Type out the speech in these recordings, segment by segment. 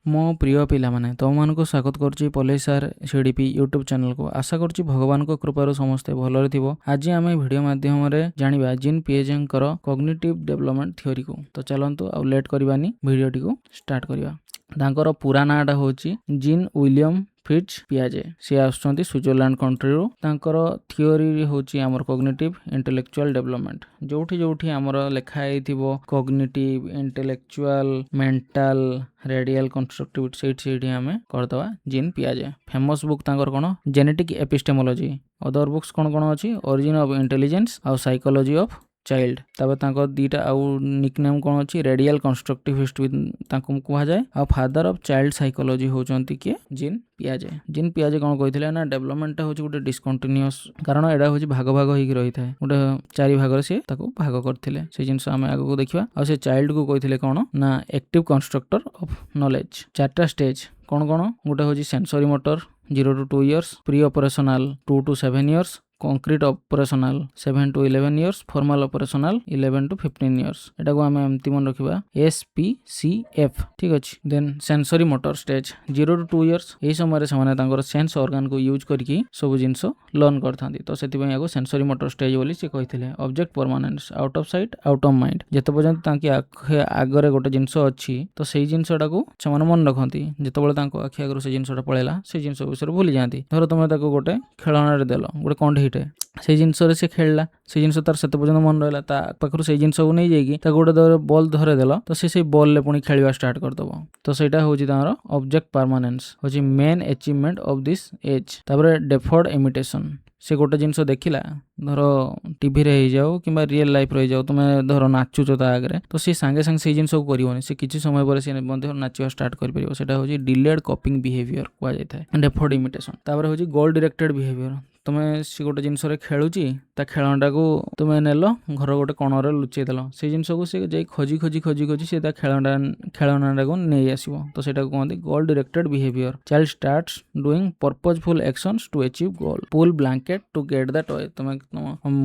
मो प्रिय पिला माने तुमको स्वागत करुच्ची पल्लवी सार सीडीपी यूट्यूब चैनल को। आशा करुच्ची भगवान को कृपारू समस्ते भलरे थिबो। आज आम वीडियो माध्यम जानिबा जीन पिएजे कॉग्निटिव डेवलपमेंट थ्योरी को। तो चलंतु आ लेट करबानी वीडियोटी को स्टार्ट करबा। तांकर पूरा नाटा होची जीन विलियम फिट्ज पियाजे। सी आसुचंती स्विट्जरलैंड कंट्री रो। तांकर थ्योरी होची हमर कॉग्निटिव इंटेलेक्चुअल डेवलपमेंट। जोठी जोठी हमर लेखा हेथिबो cognitive intellectual mental radial constructivity सेठी हमें करदवा जीन पियाजे। फेमस बुक तांकर कोन जेनेटिक एपिस्टेमोलॉजी। अदर बुक्स कोन कोन अछि ओरिजिन ऑफ इंटेलिजेंस और साइकोलॉजी ऑफ चाइल्ड। तब तांको दीटा आउ निकनेम कोन अछि रेडियल कंस्ट्रक्टिविस्ट तांको कहा जाय। आ फादर ऑफ चाइल्ड साइकोलॉजी होचंती के जीन पियाजे। जीन पियाजे कोन कहिथिले ना डेवलपमेंट होची गुटे डिस्कंटिन्यूअस कारण एडा होची भाग भाग होई रही थाए। गुटे चारि भाग रे से ताको भाग करथिले। से जिंस हमें आगो को देखिबा। आ से चाइल्ड को कहिथिले कोन ना एक्टिव कंस्ट्रक्टर ऑफ नॉलेज। चारटा स्टेज कोन कोन गुटे होची sensory motor 0 to 2 years, pre operational 2 to 7 years, concrete operational 7 to 11 years, formal operational 11 to 15 years। एटा को हमें एमती मन रखिबा SPCF ठीक अछि। Then sensory motor stage 0 to 2 years। एही समय रे समाने तांकर सेंस ऑर्गन को यूज करके सब जिंस लर्न करथांती। तो सेति पय याको सेंसरी मोटर स्टेज बोली से कहिथिले। Object permanence out of sight out of mind. जते पर्यंत तांकी आखे आगरे गोटे जिंस अछि तो सेही जिंसटा को समाने मन रखंती। जते बेले तांको आखे आगरे से जिंसटा पळेला से जिंस विषय भूली जांती। धरो तुमे ताको गोटे खेळना रे देलो गोटे कंढी से जिनस से खेलला से जिनस तार सेते पर्यंत मन रहला ता पाखरु से जिनस को नै जाईकी ता गोटे बॉल धरे देला तो से बॉल ले पुनी खेलवा स्टार्ट कर दबो। तो सेटा होची तार ऑब्जेक्ट परमानेंस होची main achievement of this age. तापर डेफर्ड इमिटेशन से गोटे जिनस देखिला धरो टीवी रे हो जाओ किबा रियल लाइफ रे जाओ तुमे धरो नाचुच ता आगरे तो से संगे संगे से जिनस को करिवोनी से किछि समय पर से बंधे नाचिवा स्टार्ट कर परिबो। सेटा होची डिलेड कॉपिंग बिहेवियर कुआ जाय थाए डेफर्ड इमिटेशन। तापर होची गोल डायरेक्टेड बिहेवियर तुम्हें सी गोटे जिनस खेलुची ता खेलनाटा को तुम्हें नेल घर गोटे कणरे लुचेई देल से जिनस को से जाई खोजी खोजी खोजी खोजी से खेलनाटा को नहीं आसीबो। तो सेटा को कहंती goal directed behaviour. Child starts doing purposeful actions to achieve goal. Pull blanket to get the toy. तुम्हें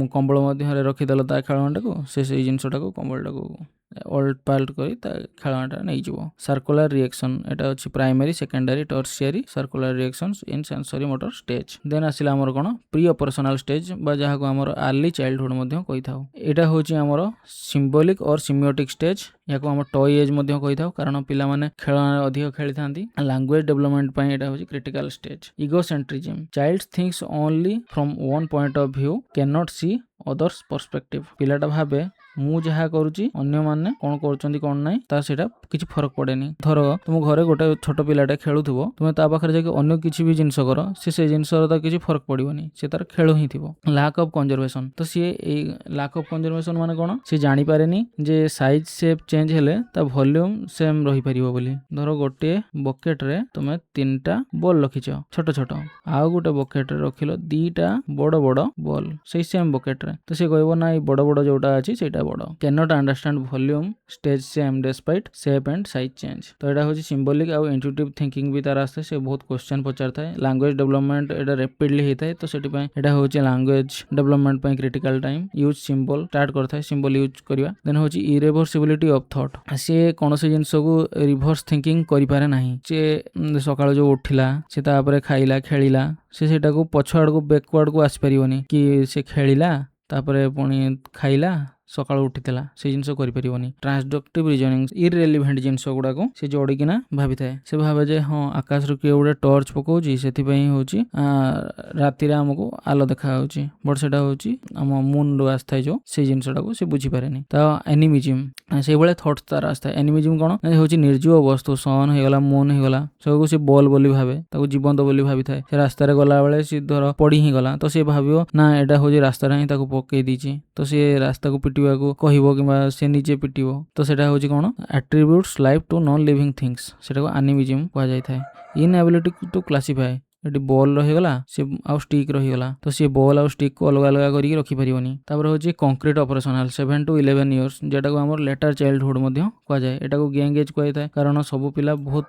कंबल मध्य रे रखी देल ता खेलनाटा को से जिनसटा को कंबलटा को ओल्ड पाल्ट करी ता खेलनाटा नहीं जीवो। सर्कुलर रिएक्शन एटा अछि primary secondary tertiary circular reactions in sensory motor stage. Then आसिला हमर कोन प्री ऑपरेशनल स्टेज बा जहा को हमर अर्ली चाइल्डहुड मध्ये कहि थाउ। एटा होची हमर सिंबॉलिक और सिमियोटिक स्टेज। याको हम टॉय एज मध्ये कहि थाउ कारण पिला माने खेलना अधिक खेली थांती। लैंग्वेज डेवलपमेंट पय एटा होची critical stage. Egocentrism child thinks only from one point of view can not see others perspective. पिलाटा भाबे मु जहा करूची अन्य माने कोन करचंदी कोन नै ता सेटा किछि फरक पड़ेनी। धरो तुम घरे गोटे छोट पिलाटा खेलुथबो तुमे ता पाखरे जाके अन्य किछि भी जिंस करो से जिंस ता किछि फरक पड़िबोनी से तार खेलो ही थिबो। लैक ऑफ कंजर्वेशन तो सी ए लैक ऑफ कंजर्वेशन माने कोन से जानि पारेनी जे साइज शेप चेंज हेले ता वॉल्यूम सेम रही परिबो बोली। धरो गोटे बकेट रे तुमे तीनटा बॉल रखिछो छोट छोट आ गोटे बकेट रे रखिलो दीटा बड़ बड़ बॉल सेही सेम बकेट रे तो से कहबो ना ई बड़ बड़ जोटा अछि सेटा बड़। Can not understand volume stage same despite shape and size change. तो एटा होची सिंबॉलिक आ इंट्यूटिव थिंकिंग भी तार आस्ते से बहुत क्वेश्चन पचार थाए। लैंग्वेज डेवलपमेंट एटा रैपिडली हेता है तो सेटी पय एटा होची लैंग्वेज डेवलपमेंट पय critical time. Use symbol start करता है सिंबल यूज करबा। देन होची इरिवर्सिबिलिटी ऑफ थॉट से कोनोसी जिंस को रिवर्स थिंकिंग करि पारे नाही। से सकाळ जो उठिला से ता ऊपर खाइला खेलिला से सेटा को पछवाड को बैकवर्ड को आसी परिबोनी कि से खेलिला तापरे पुणी खाइला सकाळ उठितला से जिंस करि परिबोनी। ट्रांसडक्टिव रीजनिंग इररिलेवेंट जिंस गुडा को से जोडी किना भाबी थाए। से भाबे जे हां आकाश रो के उडे टॉर्च पकोजी सेति पई होची राति रे हमको आलो देखा होची बट सेटा होची हम मून रो आस्थाय जो से जिंसटा को से बुझी पारेनी। त एनिमिज्म से बळे थॉट्स तार आस्थाय। एनिमिज्म कोन होची निर्जीव वस्तु सन हे गला मून हे गला सब को से बॉल बोली भाबे ताको जीवंत बोली भाबी थाए। से रास्ता रे गला बेले से धर पड़ी ही गला तो से भाबियो ना एटा होची रास्ता रे ही ताको पकई दीची तो से रास्ता को पिटिवा को कहिबो किबा से नीचे पिटिबो। तो सेटा होची कोन attributes life to non living things सेटा को एनिमिज्म कहा जाय थाए। इनएबिलिटी टू क्लासिफाई एटी बॉल रही गला से आ स्टिक रही गला तो से बॉल आ स्टिक को अलग अलग करके रखी परिबोनी। तापर होची कंक्रीट ऑपरेशनल 7 to 11 इयर्स जेटा को हमर लेटर चाइल्डहुड मध्ये कहा जाय। एटा को गैंग एज कहि थाए कारण सब पिला बहुत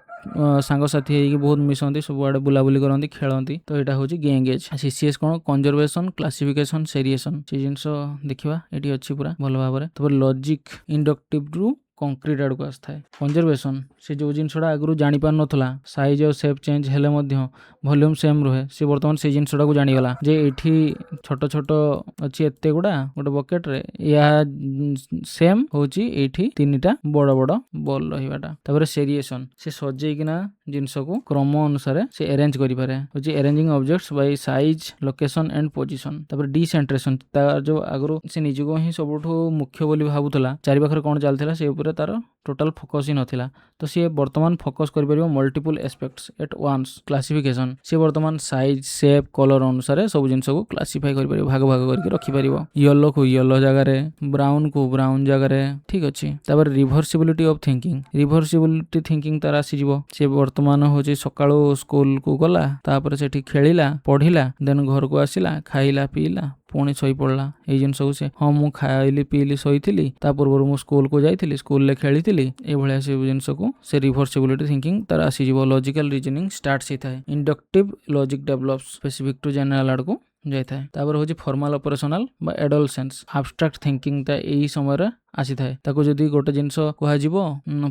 सांग साथी हेकी बहुत मिसंती सब आडे बुलाबुली करंती खेलंती तो एटा होची गैंग एज। सीसीएस कोन कंजर्वेशन क्लासिफिकेशन सेरिएशन से जिंस देखिबा एटी अछि पूरा भलो भाबरे। तब लॉजिक इंडक्टिव टू कंक्रीट आड़ को आसता है। कंजर्वेशन से जो जिनसटा आगु जानी पार नथला साइज और शेप चेंज हेले मध्य वॉल्यूम सेम रुहे सी बर्तमान से जिनसटा को जानीगला जे एठी छोट छोट अच्छी एते गुड़ा गोटे बकेट रे या सेम होची एठी तीनटा बड़ बड़ बॉल रहिबाटा। तापर सेरिएशन से सजेइकिना जिनस को क्रम अनुसार से अरेंज करि पारे होची arranging objects bye size location and position. तापर डिसेंट्रेशन ता जो आगु से निजको ही सबुठो मुख्य बोली भाबुतला चारि पाखरे कोन चलथिला से ऊपर तार टोटल फोकस ही नथिला तो सी वर्तमान फोकस कर परिबो multiple aspects at once. Classification सी वर्तमान साइज शेप कलर अनुसार सब जिंस को क्लासिफाई कर परिबो भाग भाग करके रखि परिबो। येलो को येलो जगह रे ब्राउन को ब्राउन जगह रे ठीक अछि। तापर reversibility of thinking reversibility thinking तार आसी जिवो से वर्तमान होची सकाळो स्कूल को गला तापर सेठी खेलिला पढिला देन घर को आसिला खाइला पीला पुणी शई पड़ला ये जिन सब से हाँ मु खाइली पीली शईली ता पूर्व मु स्कूल को जाइली स्कूल रे खेली ए भलिया सब जिनस को से रिवर्सिबिलिटी थिंकिंग तार आसी जिवो। लॉजिकल रीजनिंग स्टार्ट सी थाए inductive logic develops specific to general आड़ को जाए। तापर होची फॉर्मल ऑपरेशनल बा एडोलसेंस एब्स्ट्रैक्ट थिंकिंग ता एई समय रे आसी थाए ताको जदी गोटे जिंस कहा जिवो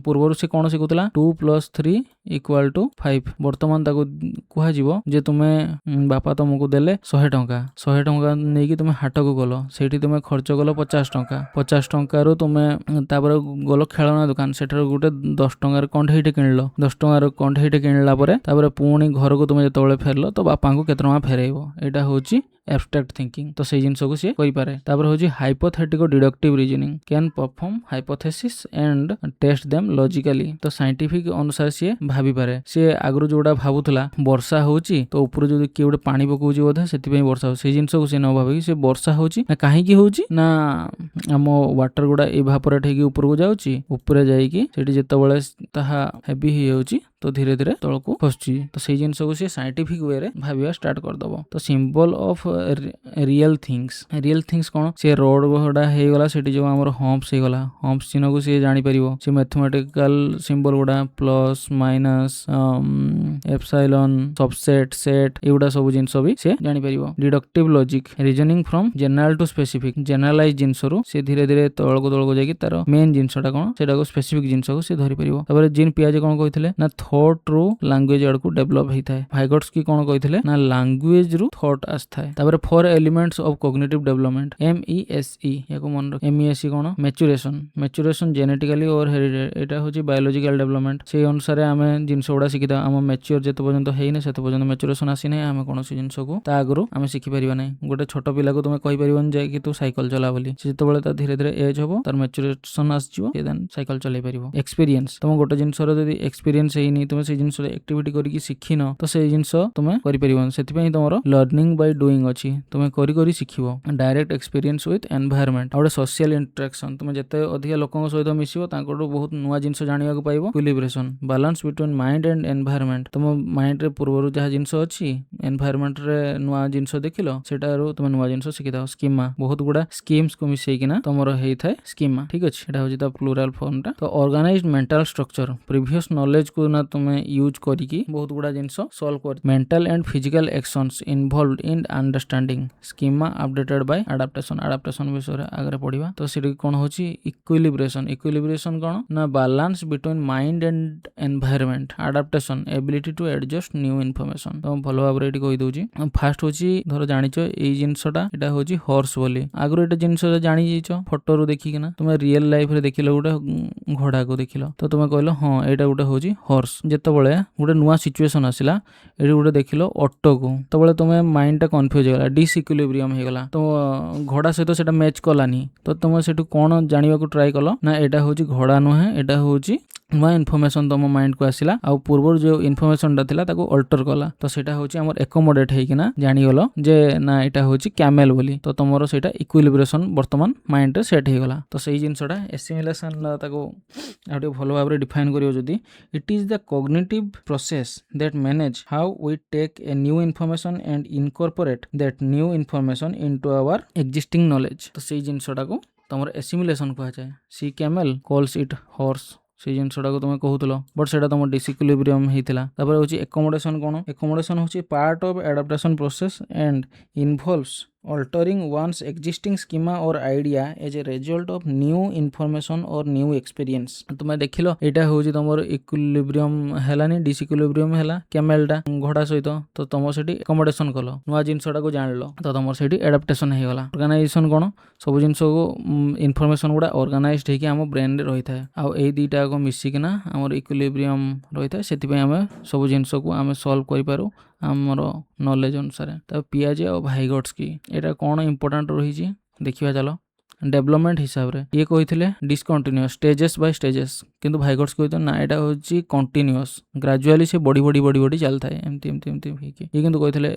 पूर्व से कोन से कहतला 2 + 3 = 5 वर्तमान ताको कहा जिवो जे तुमे बापा तुमको देले 100 टंका नै कि तुमे हाट को गलो सेठी तुमे खर्च गलो 50 टंका 50 टंका रो तुमे तापर गलो खेलना दुकान सेठर गोटे 10 टंकार कंठेइटे किनलो 10 टंकार कंठेइटे किनला परे तापर पुणी घर को तुमे जतोले फेरलो तो बापा को केतना फेरेइबो एटा होची एब्स्ट्रैक्ट थिंकिंग तो सेई जिंस को से कहि पारे। तापर होची hypothetical deductive reasoning can perform hypothesis and test them logically तो साइंटिफिक अनुसार से भाबी पारे से आगु जोडा भाबुतला वर्षा होची तो ऊपर जो कि गोटे पानी पकोची बोधे सेति पई वर्षा हो सेई जिंस को से न भाबी से वर्षा होची ना काहे की होची ना हम वाटर गुडा इवापोरेट हेकी ऊपर को जाउची ऊपर जाई कि सेठी जेतबेले ताहा हेवी ही होची तो धीरे धीरे तल को खसुची तो सेई जिंस को से साइंटिफिक वे रे भाबिया स्टार्ट कर दबो। तो सिंबल ऑफ रियल थिंग्स कोन से रोड गुडा हे गला सेठी जो हमर हम्प्स हे गला हम्प्स चिन्ह को से जानि परिबो से मैथमेटिकल सिंबल गुडा plus minus epsilon subset set एउडा सब जिंस भी से जानि परिबो। Deductive logic reasoning from general to specific generalize जिंस रो से धीरे धीरे तल को जाई कि तार मेन जिंसटा कोन सेटा को स्पेसिफिक जिंस को से धरि परिबो। तापर जिन पियाजे कोन कहिथिले ना थॉट रू लैंग्वेज आड़ को डेवलप होता है। भाइगोट्स्की कोन कहिथिले ना लैंग्वेज रू थॉट आस्था है। तापर 4 elements of cognitive development MESE याको मन रख MESE कोन मैच्योरेशन जेनेटिकली और हेरिडिटरी एटा होची बायोलॉजिकल डेवलपमेंट से अनुसार हमें जिंस गुडा शिखिता हम मैच्योर जते पर्यंत हेइने सेते पर्यंत मैच्योरेशन आसी नै हमें कोनोसी जिंस को ता आगरो हमें शिखि परिबा नै। गोटे छोट पिला को तुमे कहि परिबन जे कि तू साइकिल चला बोली से जते बेले ता धीरे धीरे एज होबो तार मैच्योरेशन आस जिवो से देन साइकिल चलाई परिबो। एक्सपीरियंस तुम गोटे जिंस रो जदी एक्सपीरियंस हेइनी तुमे से जिंस रो एक्टिविटी करी कि शिखिनो तो से जिंस तुमे करि परिबन सेति पई तमरो लर्निंग बाय डूइंग अछि तुमे करी करी शिखिबो। डायरेक्ट एक्सपीरियंस विथ एनवायरनमेंट और सोशल इंटरेक्शन तुमे जते अधिक लोकन सहित मिसिबो तांको बहुत नुवा जिंस जानिया को पाइबो। Equilibration balance between mind and environment तुम माइंड रे पूर्वरु जहा जिंस अछि एनवायरनमेंट रे नुवा जिंस देखिलो सेटा रो तुमे नुवा जिंस शिखिताओ। स्कीमा बहुत गुडा स्कीम्स को मिसै किना तमरो हेइ थाए स्कीमा ठीक अछि एटा होजी त प्लुरल फॉर्म ता। तो organised mental structure previous knowledge को ना तुमे यूज करी कि बहुत गुडा जिंस सॉल्व कर। Mental and physical actions involved in understanding schema updated by adaptation विषय आगे पढ़िबा। तो सेठी कोन होची इक्विलिब्रेशन कोन ना balance between mind and environment adaptation ability to adjust new information तो भलो भाबरे एठी कहि दोची। फास्ट होची धर जानिचो एई जिंसटा एटा होची हॉर्स बोली आगरो एटा जिंस जानि जइचो फोटो रो देखि किना तुमे रियल लाइफ रे देखिलो गोटे घोड़ा को देखिलो तो तुमे कहलो हां एटा गोटे होची हॉर्स। जेतेबेले गोटे नुवा सिचुएशन आसिला एठी गोटे देखिलो ऑटो को तो बेले तुमे माइंड टा कंफ्यूज हो गला डिसइक्विलिब्रियम हो गला तो घोड़ा सहित सेटा मैच कलानी तो तुमे सेठु कोन जानिबा को ट्राई कलो ना एटा होची घोड़ा नहे एटा होची नुआ इनफॉरमेशन तुम माइंड को आसिला आ पूर्व जो इनफॉरमेशन टा थिला ताको अल्टर कला तो सेटा होची हमर एकोमोडेट हे किना जानि गलो जे ना एटा होची कैमेल बोली तो तुमरो सेटा इक्विलिब्रेशन वर्तमान माइंड रे सेट हे गला। तो सेही जिंसटा एसिमिलेशन ताको आउटे भलो भाबरे डिफाइन करियो जदी it is the cognitive process that manage how we take a new information and incorporate that new information into our existing knowledge. तो सेही जिंसटा को तमर एसिमिलेशन कहा जाय। सी कैमेल कॉल्स इट हॉर्स से जिनसटा को तुम कहूल बट से तुम डिसइक्विलिब्रियम होता। तापर होची एकोमोडेशन कोन एकोमोडेशन होची part of adaptation process and involves altering one's existing schema or idea as a result of new information or new experience। तुम देखिल एटा हूँ तुम इक्विलिब्रियम हेलानी डिसइक्विलिब्रियम हैला कैमेलटा घोड़ा सहित तो तुम से अकोमोडेशन कल नुआ जिनसटा को जान तो तुम से एडाप्टेशन होगला। ऑर्गेनाइजेशन कौन सब जिन को इनफॉरमेशन गुड़ा ऑर्गेनाइज्ड होकर आम ब्रेन रे रही है आउ ए दुईटा को मिसिकिना आम इक्विलिब्रियम रही है से आम सब जिनस को आम सॉल्व करूँ आमर नॉलेज अनुसार। तब पियाजे और भाइगट्स्की एटा कौन इंपोर्टेंट रही देखिए चलो डेवलपमेंट हिसाब से ये कही डिसकंटिन्यूअस स्टेजेस बाय स्टेजेस किंतु भाइगट्स कही ना यहाँ हूँ कंटिन्यूअस ग्रेजुअली से बढ़ी बढ़ी बढ़ी बढ़ी चलता है एमती एमती एमती ये किंतु कही ये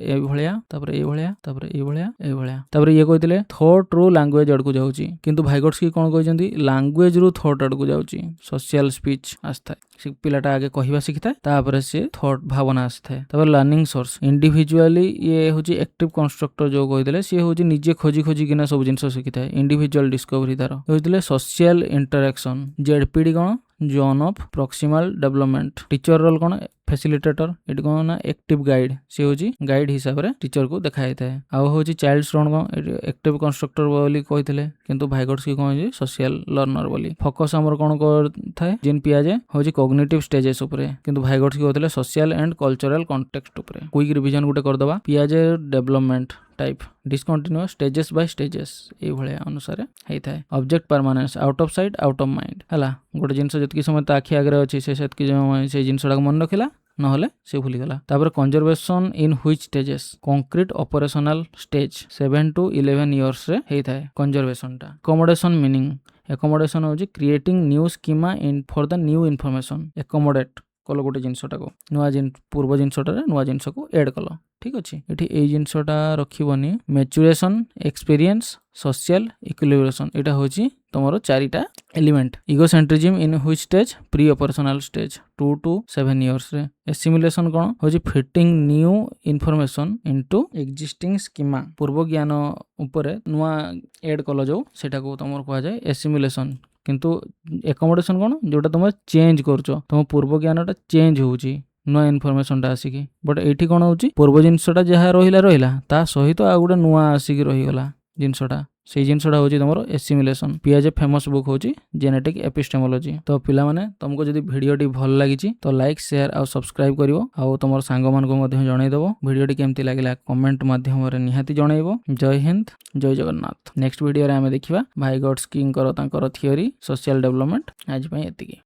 ये कही थॉट रु लैंग्वेज आड़ को जाऊँगी किंतु भाइगट्स्की कौन कहते लैंग्वेज रु थॉट आड़ को जाऊँगी सोशल स्पीच आसता है पिलाटा आगे कहवा शिखी था सी थॉट भावना आसी था लर्निंग सोर्स इंडिविजुअली ये हूँ एक्टिव कंस्ट्रक्टर जो कही सी हूँ निजे खोजी खोजी किना सब जिन शिखी था इंडिविजुअल डिस्कवरी तार होते सोशल इंटरेक्शन जेडपीडी कौन zone of proximal development teacher role कौन फैसिलिटेटर ये कौन ना एक्टिव गाइड सी हूँ गाइड हिसाब से टीचर को देखाई था आउ हूँ चाइल्ड रोल कौन एक्टिव कंस्ट्रक्टर बोली कही किंतु भाइगट्स्की कौन सोशल लर्नर बोली फोकस आमर कौन थाए जीन पियाजे हूँ कॉग्निटिव स्टेजेस उपरे किंतु भाइगट्स्की कहते सोशल एंड कल्चरल कॉन्टेक्स्ट उपरे क्विक रिवीजन गोटे करदबा पियाजे development type discontinuous stages by stages ये भाया अनुसार होता है। Object permanence out of sight out of mind है गोटे जिनस जितकी समय ता आखि आगे अच्छी से जिनसा मन रखिला नहले से भूलीगला। तापर conservation in which stages concrete operational stage 7 to 11 years रे होता है कंजर्वेशन टा। अकोमोडेशन मीनिंग एकोमोडेशन हूँ creating new schema in for the new information accommodate कल गोटे जिनसटा को नुआ पूर्व जिनसटा नुआ जिनस को एड कल ठीक अच्छे ये जिनसटा रखनी मैच्योरेशन एक्सपीरियंस सोशल इक्विलिब्रेशन यहाँ हूँ तुम चारिटा element egocentrism in which stage pre operational stage 2 to 7 years रे। एसिमुलेशन कौन हूँ fitting new information into existing schema पूर्व ज्ञान उपरे नुआ एड कल जो सेटा को तुम कह जाए एसिमुलेशन किंतु एकोमोडेशन कौन जोटा तुम चेंज करछ तुम पूर्व ज्ञानटा चेंज होउची नुआ इनफॉरमेशनटा आसिकी बट एठी कौन होउची पूर्व जिनसटा जहाँ रहिला ता सहित आ गोटे नुआ आसिकी रहीगला जिनसटा से जिनसटा हूँ तुम एसिमुलेशन पियाजे फेमस बुक हूँ जेनेटिक एपिस्टेमोलॉजी। तो पिला माने तुमको जदि वीडियोटी भल लगी तो लाइक शेयर और सब्सक्राइब करिवो आउ तुम सांग मान को जनईदेव वीडियोटी केमती लगिला कमेंट माध्यम निहाती जनईबो। जय हिंद जय जगन्नाथ। नेक्स्ट वीडियो रे आमे देखिबा भाइगट्स्की थियोरी सोशल डेवलपमेंट आज पई एतिकी।